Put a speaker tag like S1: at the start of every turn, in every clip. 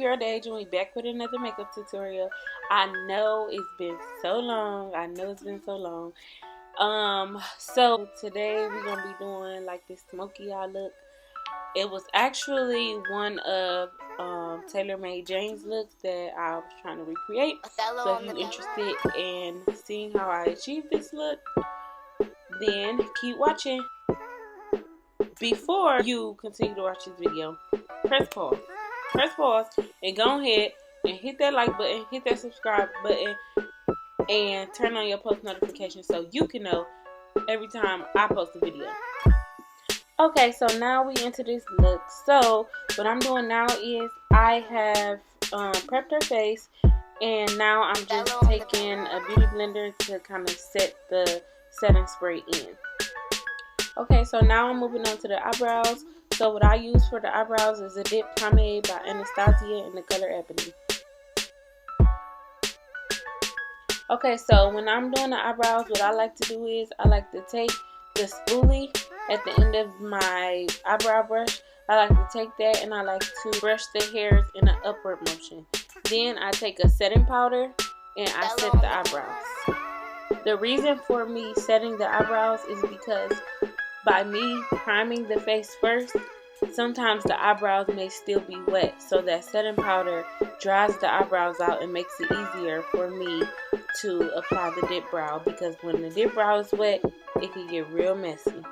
S1: girl Dage, and we back with another makeup tutorial. I know it's been so long. So today we're gonna be doing like this smoky eye look. It was actually one of TaylorMade Jane's looks that I was trying to recreate. So if you're interested in seeing how I achieved this look, then keep watching. Before you continue to watch this video, press pause and go ahead and hit that like button, hit that subscribe button, and turn on your post notifications so you can know every time I post a video. Okay, so now we into this look. So what I'm doing now is I have prepped her face, and now I'm just taking a beauty blender to kind of set the setting spray in. Okay, so now I'm moving on to the eyebrows. So what I use for the eyebrows is a dip pomade by Anastasia in the color Ebony. Okay, so when I'm doing the eyebrows, what I like to do is I like to take the spoolie at the end of my eyebrow brush. I like to take that and I like to brush the hairs in an upward motion. Then I take a setting powder and I set the eyebrows. The reason for me setting the eyebrows is because by me priming the face first, sometimes the eyebrows may still be wet, so that setting powder dries the eyebrows out and makes it easier for me to apply the dip brow, because when the dip brow is wet, it can get real messy.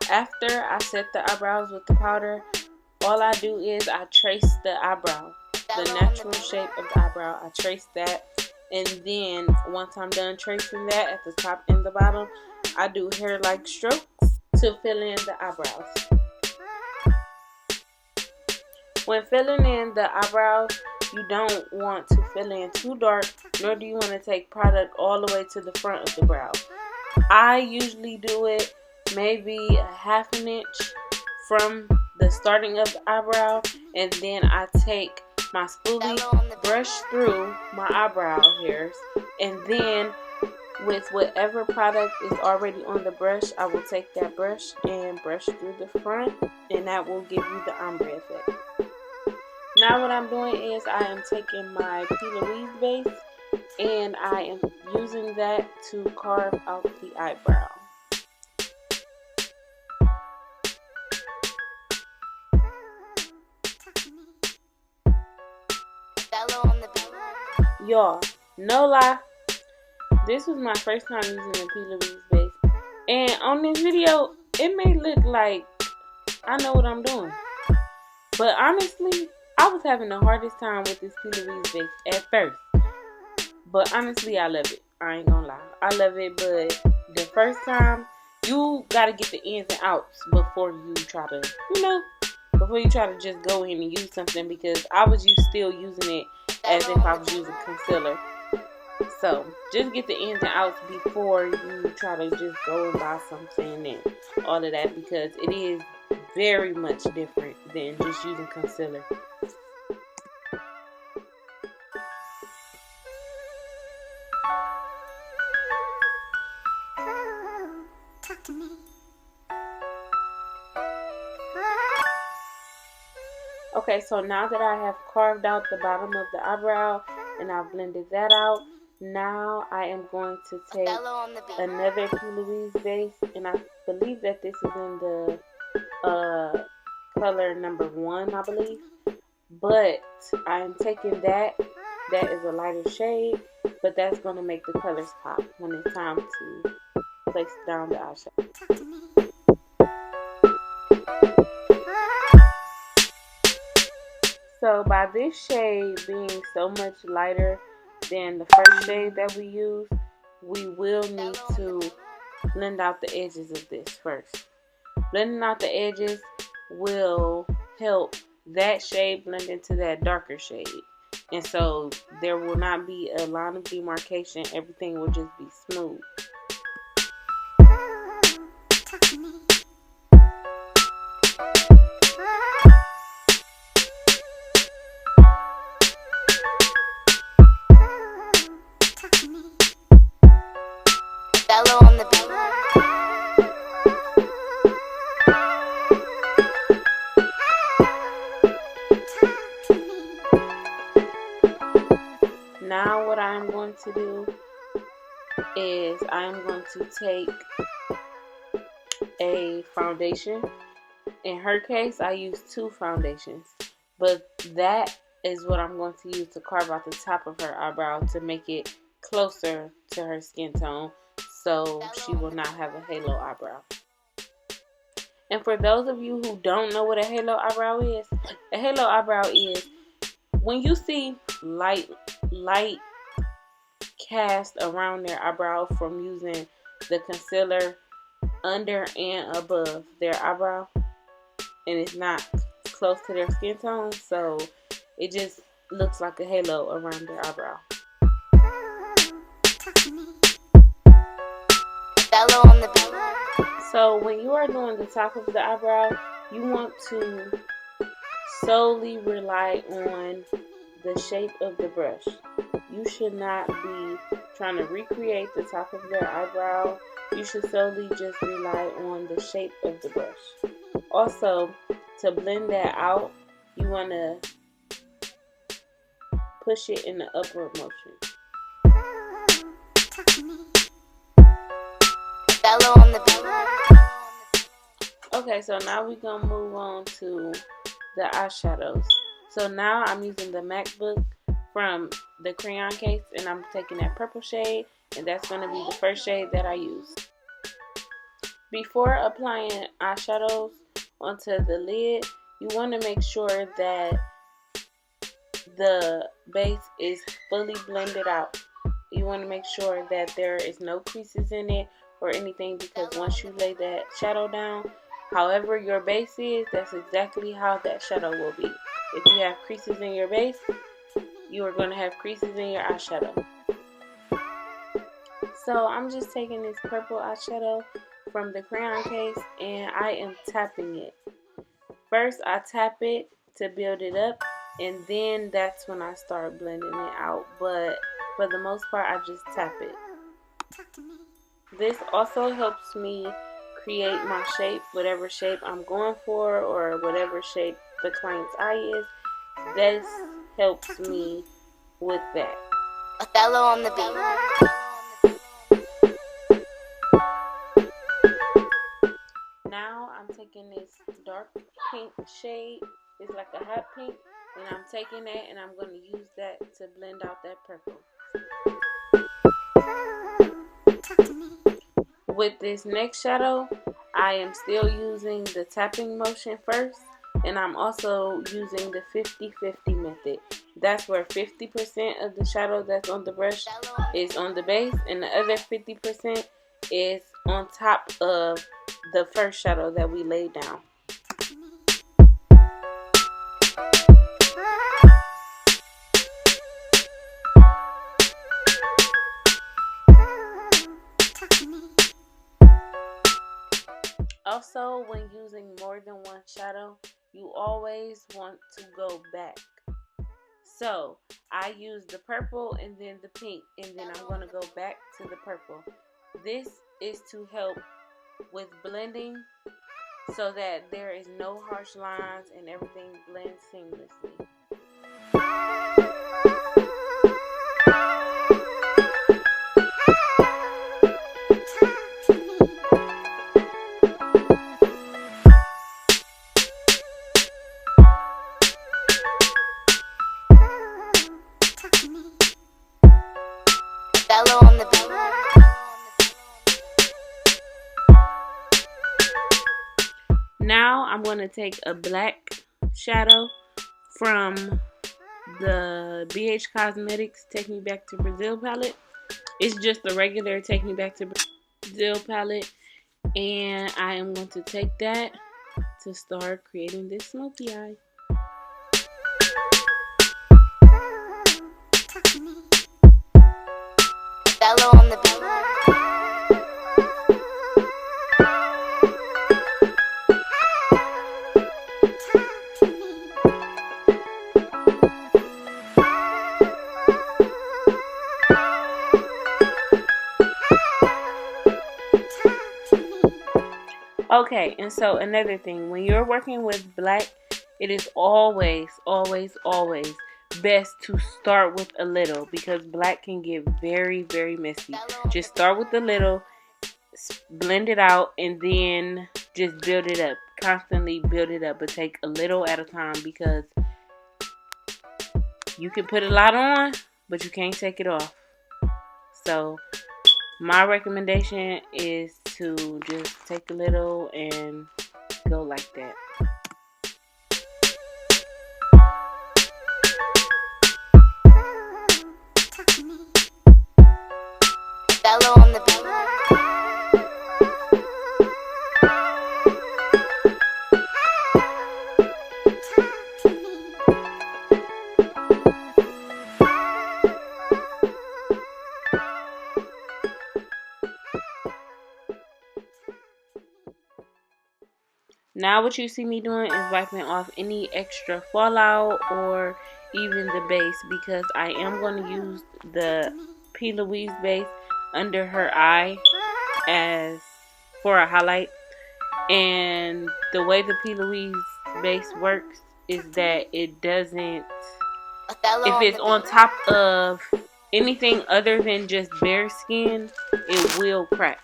S1: After I set the eyebrows with the powder, all I do is I trace the eyebrow, the natural shape of the eyebrow. I trace that. And then once I'm done tracing that at the top and the bottom, I do hair-like strokes to fill in the eyebrows. When filling in the eyebrows, you don't want to fill in too dark, nor do you want to take product all the way to the front of the brow. I usually do it maybe a half an inch from the starting of the eyebrow, and then I take my spoolie, brush through my eyebrow hairs, and then with whatever product is already on the brush, I will take that brush and brush through the front, and that will give you the ombre effect. Now what I'm doing is I am taking my P.Louise base and I am using that to carve out the eyebrow. Y'all, no lie, this was my first time using the P.Louise base, and on this video it may look like I know what I'm doing, but honestly I was having the hardest time with this P.Louise base at first. But honestly I love it. I ain't gonna lie, I love it. But the first time, you gotta get the ins and outs before you try to, before you try to just go in and use something, because I was still using it as if I was using concealer. So just get the ins and outs before you try to just go and buy something and all of that, because it is very much different than just using concealer. Okay, so now that I have carved out the bottom of the eyebrow and I've blended that out, now I am going to take another P.Louise base, and I believe that this is in the color number 1, I believe. But I am taking that is a lighter shade, but that's going to make the colors pop when it's time to place down the eyeshadow. So by this shade being so much lighter than the first shade that we used, we will need to blend out the edges of this first. Blending out the edges will help that shade blend into that darker shade. And so there will not be a line of demarcation. Everything will just be smooth. to do is I'm going to take a foundation. In her case, I use 2 foundations, but that is what I'm going to use to carve out the top of her eyebrow to make it closer to her skin tone, so she will not have a halo eyebrow. And for those of you who don't know what a halo eyebrow is, a halo eyebrow is when you see light cast around their eyebrow from using the concealer under and above their eyebrow, and it's not close to their skin tone, so it just looks like a halo around their eyebrow. So when you are doing the top of the eyebrow, you want to solely rely on the shape of the brush. You should not be trying to recreate the top of their eyebrow. You should solely just rely on the shape of the brush. Also, to blend that out, you want to push it in the upward motion. Okay, so now we're going to move on to the eyeshadows. So now I'm using the MacBook from the Crayon case, and I'm taking that purple shade, and that's going to be the first shade that I use. Before applying eyeshadows onto the lid, you want to make sure that the base is fully blended out. You want to make sure that there is no creases in it or anything, because once you lay that shadow down, however your base is, that's exactly how that shadow will be. If you have creases in your base, you are going to have creases in your eyeshadow. So I'm just taking this purple eyeshadow from the Crayon case, and I am tapping it. First I tap it to build it up, and then that's when I start blending it out, but for the most part I just tap it. This also helps me create my shape, whatever shape I'm going for, or whatever shape the client's eye is. This helps me with that.
S2: Othello on the beat.
S1: Now I'm taking this dark pink shade. It's like a hot pink, and I'm taking that and I'm going to use that to blend out that purple. With this next shadow, I am still using the tapping motion first, and I'm also using the 50-50 method. That's where 50% of the shadow that's on the brush is on the base, and the other 50% is on top of the first shadow that we laid down. Also, when using more than one shadow, you always want to go back. So I use the purple and then the pink, and then I'm going to go back to the purple. This is to help with blending so that there is no harsh lines and everything blends seamlessly. Now I'm going to take a black shadow from the BH Cosmetics Take Me Back to Brazil palette. It's just a regular Take Me Back to Brazil palette, and I am going to take that to start creating this smoky eye.
S2: On the beat.
S1: Okay, and so another thing, when you're working with black, it is always best to start with a little because black can get very, very messy. Just start with a little, blend it out, and then just build it up. Constantly build it up, but take a little at a time because you can put a lot on, but you can't take it off. So my recommendation is to just take a little and go like that.
S2: Othello on the beat.
S1: Now what you see me doing is wiping off any extra fallout or even the base because I am going to use the P.Louise base under her eye as for a highlight. And the way the P.Louise base works is that it doesn't, if it's on top of anything other than just bare skin, it will crack.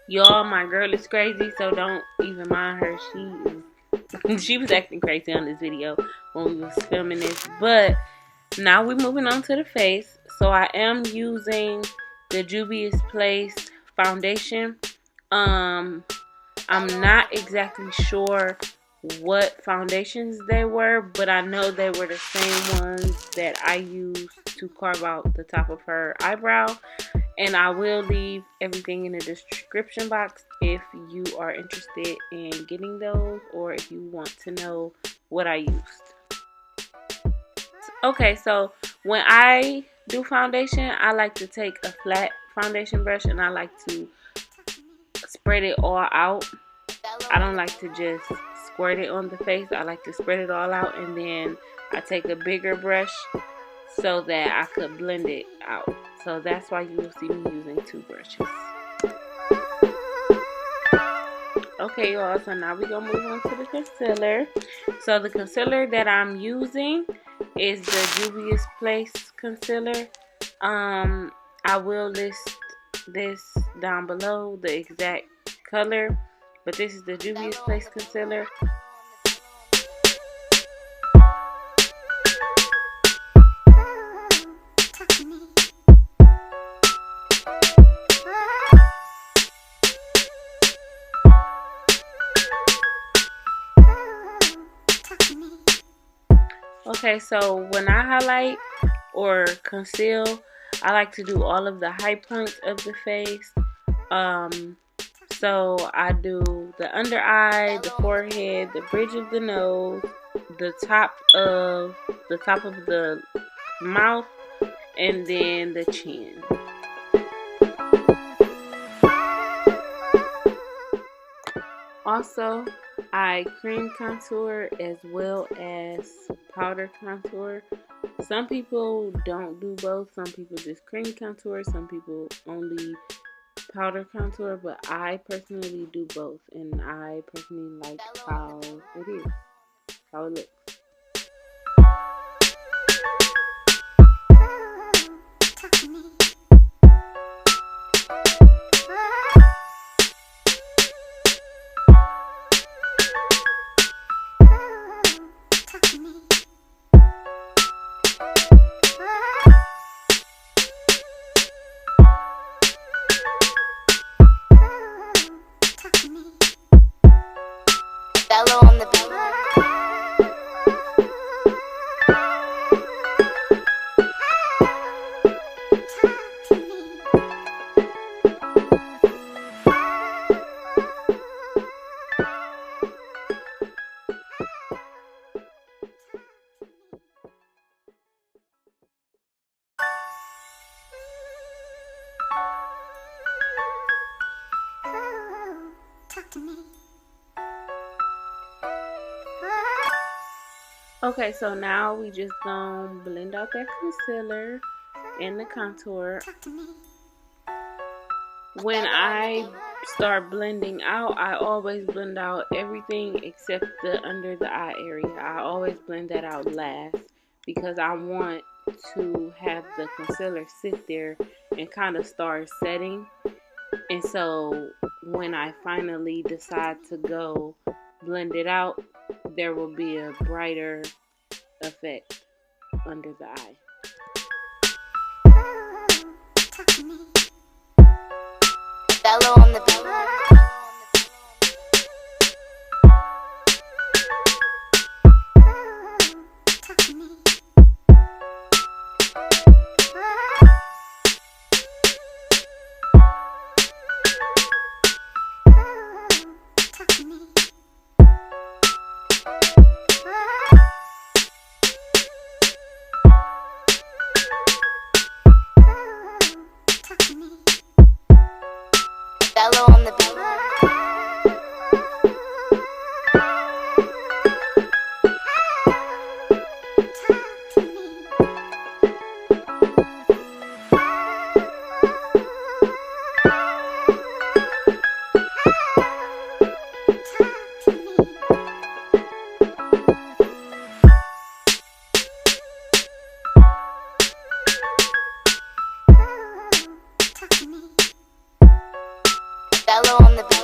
S1: Y'all, my girl is crazy, so don't even mind her. She was acting crazy on this video when we was filming this. But now we're moving on to the face. So I am using the Juvia's Place foundation. I'm not exactly sure what foundations they were, but I know they were the same ones that I used to carve out the top of her eyebrow. And I will leave everything in the description box if you are interested in getting those or if you want to know what I used. Okay, so when I do foundation, I like to take a flat foundation brush and I like to spread it all out. I don't like to just squirt it on the face. I like to spread it all out, and then I take a bigger brush so that I could blend it out. So that's why you will see me using two brushes. Okay, y'all, so now we're going to move on to the concealer. So the concealer that I'm using is the Juvia's Place concealer. I will list this down below, the exact color. But this is the Juvia's Place concealer. Okay, so when I highlight or conceal, I like to do all of the high points of the face. So I do the under eye, the forehead, the bridge of the nose, the top of the mouth, and then the chin. Also, I cream contour as well as powder contour. Some people don't do both. Some people just cream contour. Some people only powder contour. But I personally do both. And I personally like how it is. How it looks.
S2: Othello on the beat.
S1: Okay, so now we just gonna blend out that concealer and the contour. When I start blending out, I always blend out everything except the under the eye area. I always blend that out last because I want to have the concealer sit there and kind of start setting. And so when I finally decide to go blend it out, there will be a brighter effect under the eye.
S2: Bello on the beat. Bello on the beat. Bello on the beat.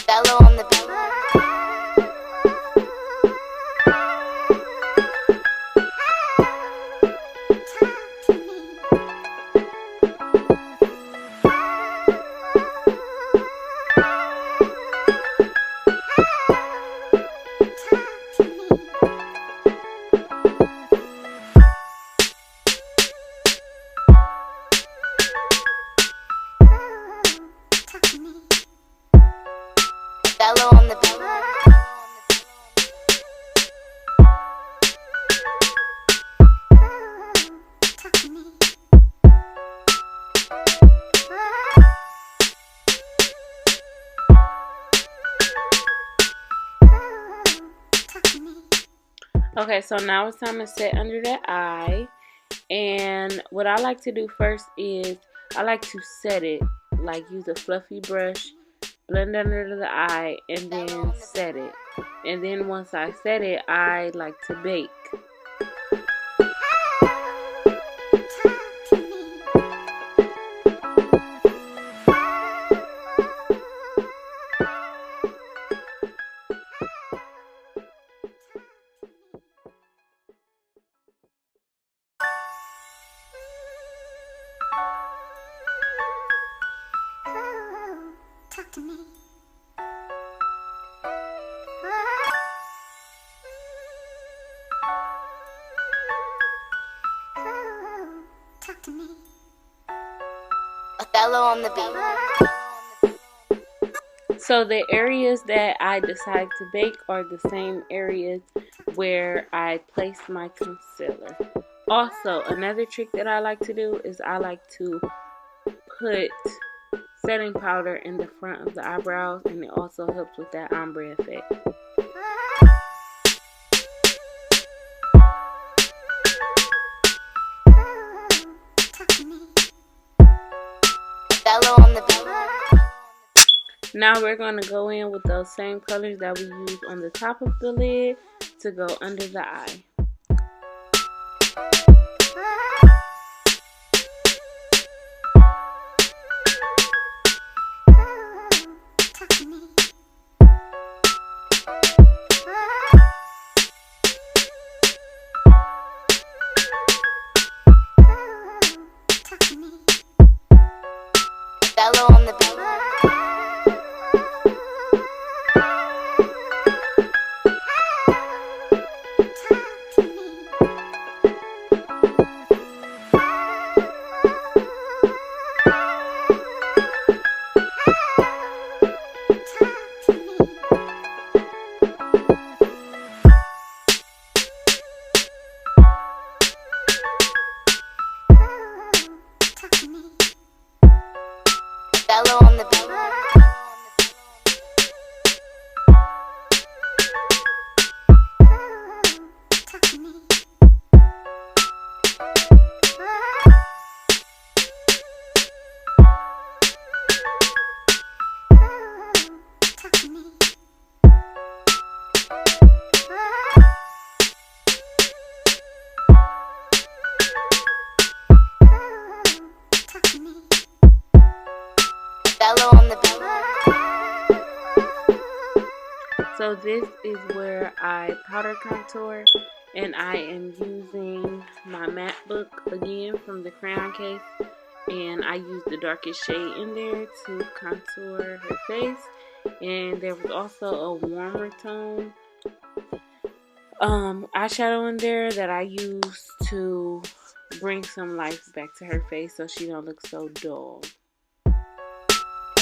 S2: Bello on the beat. Bello on the beat.
S1: Okay, so now it's time to set under the eye. And what I like to do first is I like to set it, like use a fluffy brush, blend under the eye, and then set it. And then once I set it, I like to bake.
S2: Talk to me. Talk to me. Othello on the beat.
S1: So the areas that I decide to bake are the same areas where I place my concealer. Also, another trick that I like to do is I like to put setting powder in the front of the eyebrows, and it also helps with that ombre effect.
S2: Othello on the beat.
S1: Now we're going to go in with those same colors that we used on the top of the lid to go under the eye.
S2: Othello on the beat.
S1: So this is where I powder contour, and I am using my matte book again from the Crayon case, and I used the darkest shade in there to contour her face. And there was also a warmer tone eyeshadow in there that I used to bring some life back to her face so she don't look so dull.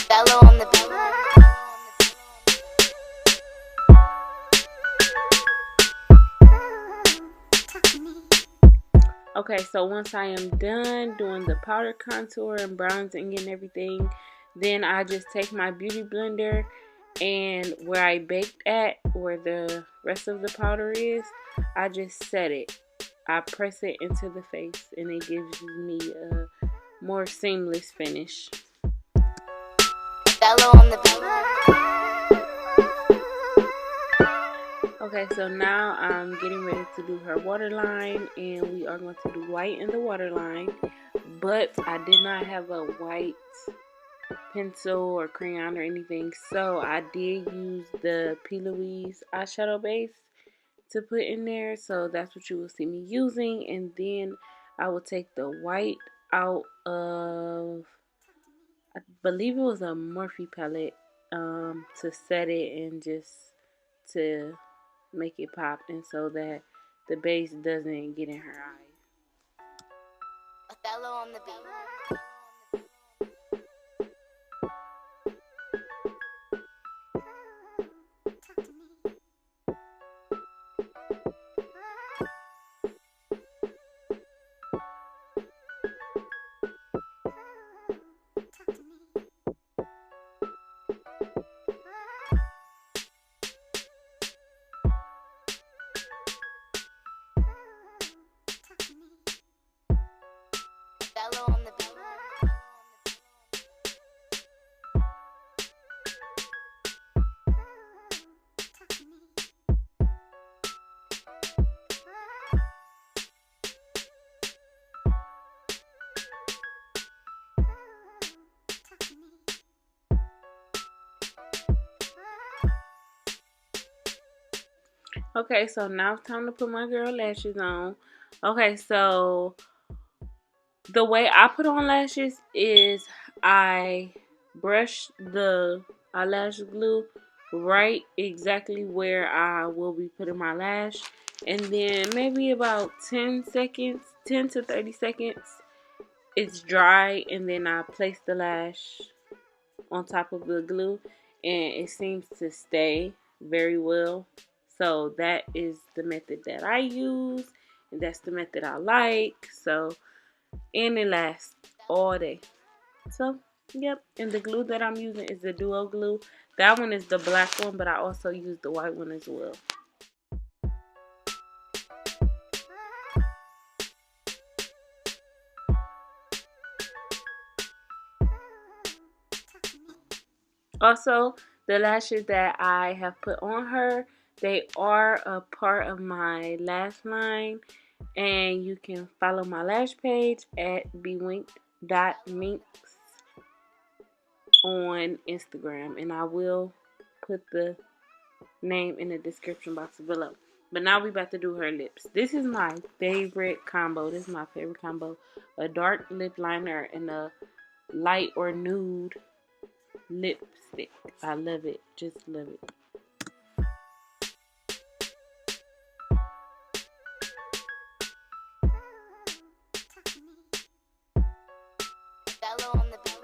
S2: Bello on the beat.
S1: Okay, so once I am done doing the powder contour and bronzing and everything, then I just take my beauty blender, and where I baked at, where the rest of the powder is, I just set it. I press it into the face, and it gives me a more seamless finish.
S2: Bello on the beat.
S1: Okay, so now I'm getting ready to do her waterline, and we are going to do white in the waterline, but I did not have a white pencil or crayon or anything, so I did use the P.Louise eyeshadow base to put in there. So that's what you will see me using, and then I will take the white out of, I believe it was a Morphe palette, to set it and just to make it pop, and so that the base doesn't get in her eyes.
S2: Bello on the beat. Bello on the beat.
S1: Okay, so now it's time to put my girl lashes on. Okay, so the way I put on lashes is I brush the eyelash glue right exactly where I will be putting my lash, and then maybe about 10 seconds, 10 to 30 seconds, it's dry, and then I place the lash on top of the glue, and it seems to stay very well. So that is the method that I use, and that's the method I like. So, and it lasts all day. So yep, and the glue that I'm using is the duo glue. That one is the black one, but I also use the white one as well. Also, the lashes that I have put on her, they are a part of my lash line, and you can follow my lash page at BeWinked.Minks on Instagram, and I will put the name in the description box below. But now we about to do her lips. This is my favorite combo. This is my favorite combo. A dark lip liner and a light or nude lipstick. I love it. Just love it.
S2: Bello on the beat.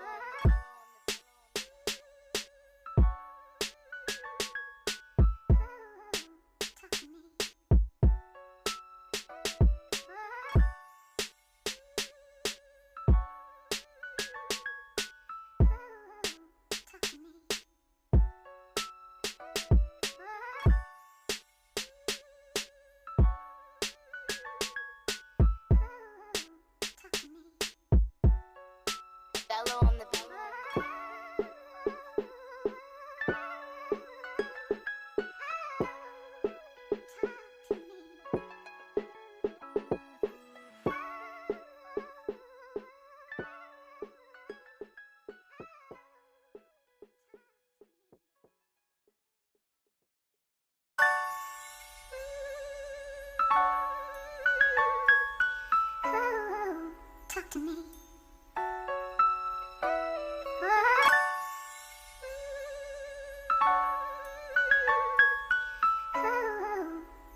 S2: to me.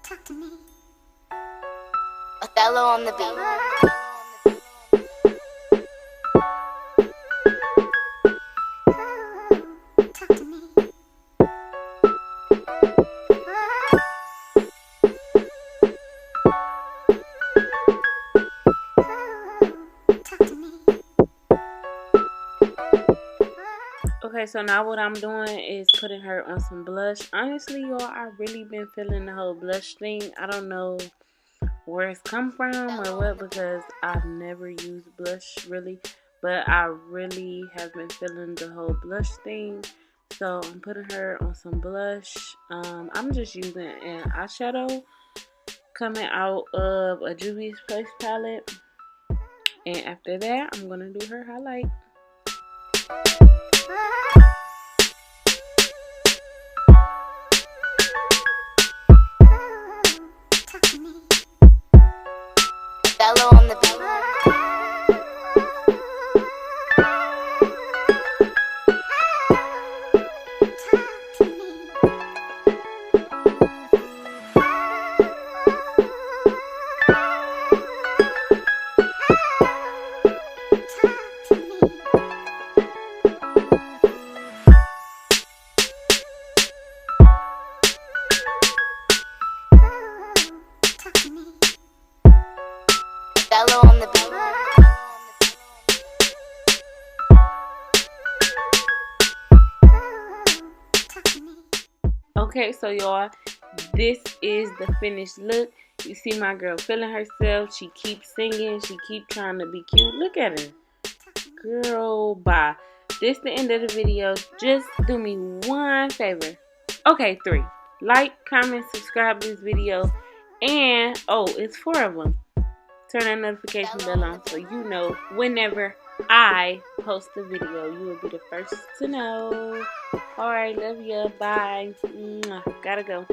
S2: Talk to me. Othello on the beat. Talk to me. Talk to me.
S1: Okay, so now what I'm doing is putting her on some blush. Honestly, y'all, I've really been feeling the whole blush thing. I don't know where it's come from or what, because I've never used blush really, but I really have been feeling the whole blush thing. So I'm putting her on some blush. I'm just using an eyeshadow coming out of a Juvia's Place palette, and after that I'm gonna do her highlight.
S2: Talk to me. Othello on the beat. Othello on the beat.
S1: Okay, so y'all, this is the finished look. You see my girl feeling herself. She keeps singing. She keeps trying to be cute. Look at her. Girl, bye. This the end of the video. Just do me one favor. Okay, 3. Like, comment, subscribe to this video. And, oh, it's 4 of them. Turn that notification bell on so you know whenever I post a video. You will be the first to know. Alright, love ya. Bye. Mwah. Gotta go.